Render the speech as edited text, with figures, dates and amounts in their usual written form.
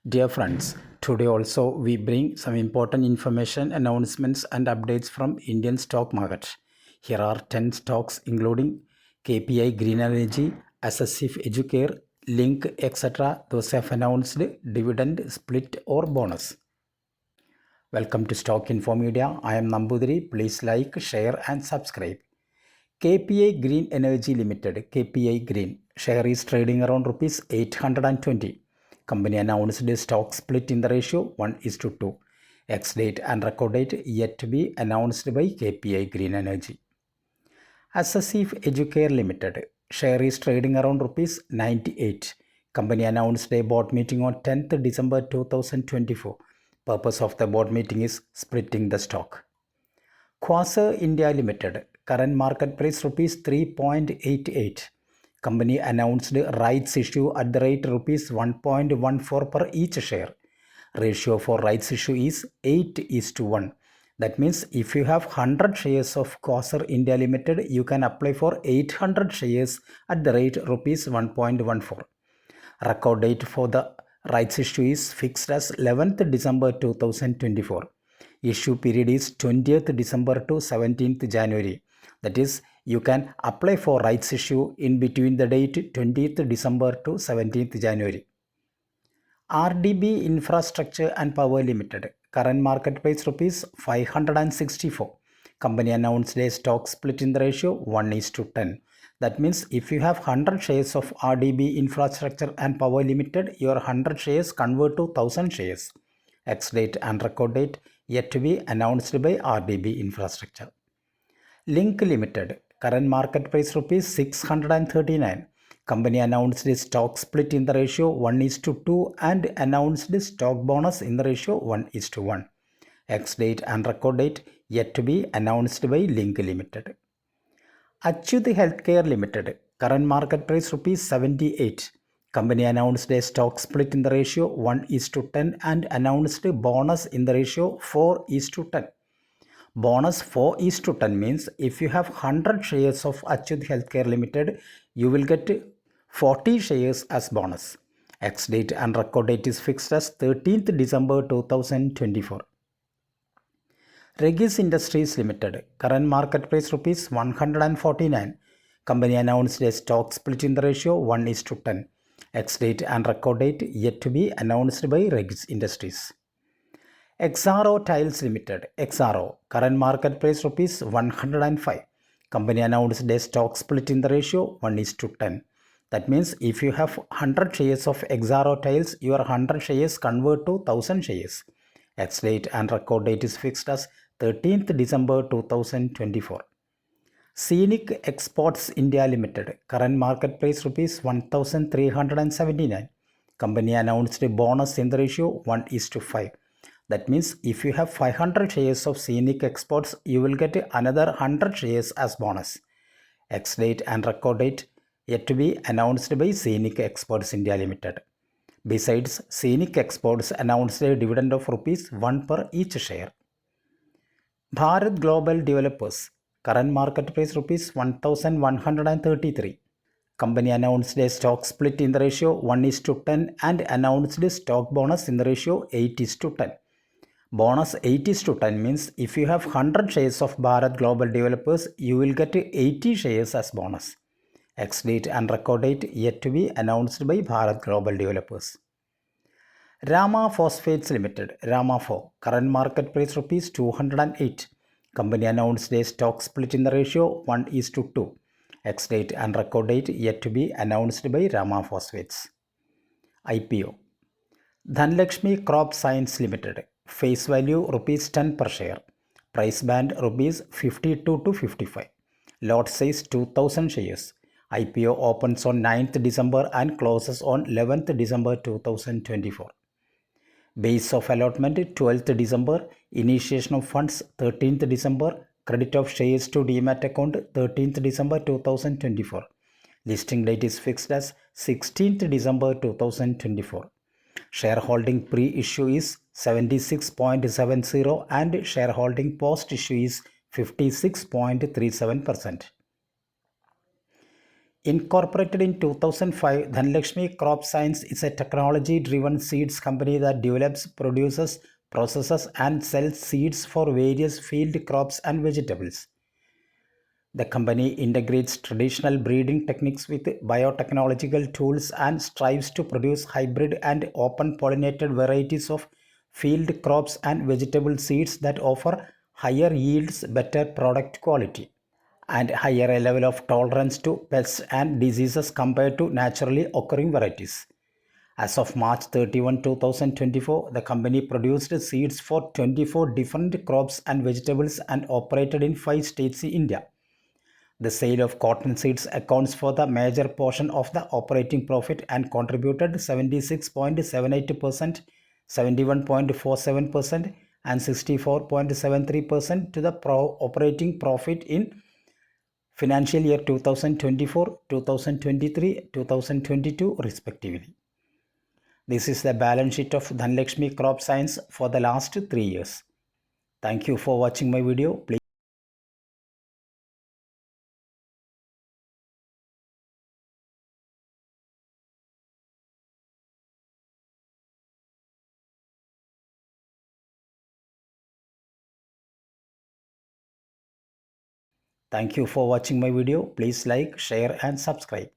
Dear friends, today also we bring some important information, announcements, and updates from Indian stock market. Here are 10 stocks including KPI Green Energy, SSF Educare, Link, etc. Those have announced dividend, split, or bonus. Welcome to Stock Info Media. I am Nambudiri. Please like, share, and subscribe. KPI Green Energy Limited, KPI Green, share is trading around rupees 820. Company announced a stock split in the ratio 1:2. Ex-date and record date yet to be announced by KPI Green Energy. SSF Educare Limited, share is trading around rupees 98. Company announced a board meeting on 10th December 2024. Purpose of the board meeting is splitting the stock. Quasar India Limited, current market price rupees 3.88. Company announced rights issue at the rate rupees 1.14 per each share. Ratio for rights issue is 8:1. That means if you have 100 shares of Quasar India Limited, you can apply for 800 shares at the rate rupees 1.14. Record date for the rights issue is fixed as 11th December 2024. Issue period is 20th December to 17th January. That is, you can apply for rights issue in between the date 20th December to 17th January. RDB Infrastructure and Power Limited, current market price rupees 564. Company announced a stock split in the ratio 1:10. That means if you have 100 shares of RDB Infrastructure and Power Limited, your 100 shares convert to 1000 shares. Ex-date and record date yet to be announced by RDB Infrastructure. Link Limited, current market price rupees 639. Company announced a stock split in the ratio 1:2 and announced stock bonus in the ratio 1:1. Ex-date and record date yet to be announced by Link Limited. Achyut Healthcare Limited, current market price rupees 78. Company announced a stock split in the ratio 1:10 and announced a bonus in the ratio 4:10. Bonus 4:10 means if you have 100 shares of Achyut Healthcare Limited, you will get 40 shares as bonus. Ex-date and record date is fixed as 13th December 2024. Regis Industries Limited, current market price rupees 149. Company announced a stock split in the ratio 1:10. Ex-date and record date yet to be announced by Regis Industries. Exaro Tiles Limited, Exaro, current market price rupees 105. Company announced a stock split in the ratio 1:10. That means if you have 100 shares of Exaro Tiles, your 100 shares convert to 1000 shares. Ex-date and record date is fixed as 13th December 2024. Scenic Exports India Limited, current market price rupees 1379. Company announced a bonus in the ratio 1:5. That means if you have 500 shares of Scenic Exports, you will get another 100 shares as bonus. Ex-date and record date yet to be announced by Scenic Exports India Limited. Besides, Scenic Exports announced a dividend of rupees 1 per each share. Bharat Global Developers, current market price rupees 1133. Company announced a stock split in the ratio 1:10 and announced a stock bonus in the ratio 8:10. Bonus 8:10 means if you have 100 shares of Bharat Global Developers, you will get 80 shares as bonus. Ex-date and record date yet to be announced by Bharat Global Developers. Rama Phosphates Limited, Ramapho, current market price rupees 208. Company announced a stock split in the ratio 1:2. Ex-date and record date yet to be announced by Rama Phosphates. IPO. Dhanlakshmi Crop Science Limited, face value rupees 10 per share. Price band rupees 52 to 55. Lot size 2000 shares. IPO opens on 9th December and closes on 11th December 2024. Base of allotment 12th December, initiation of funds 13th December, credit of shares to demat account 13th December 2024. Listing date is fixed as 16th December 2024. Shareholding pre-issue is 76.70 and shareholding post-issue is 56.37%. Incorporated in 2005, Dhanlakshmi Crop Science is a technology-driven seeds company that develops, produces, processes, and sells seeds for various field crops and vegetables. The company integrates traditional breeding techniques with biotechnological tools and strives to produce hybrid and open pollinated varieties of field crops and vegetable seeds that offer higher yields, better product quality, and higher level of tolerance to pests and diseases compared to naturally occurring varieties. As of March 31, 2024, the company produced seeds for 24 different crops and vegetables and operated in 5 states in India. The sale of cotton seeds accounts for the major portion of the operating profit and contributed 76.78%, 71.47%, and 64.73% to the operating profit in financial year 2024, 2023, 2022 respectively. This is the balance sheet of Dhanlakshmi Crop Science for the last 3 years. Thank you for watching my video. Please Thank you for watching my video. Please like, share and subscribe.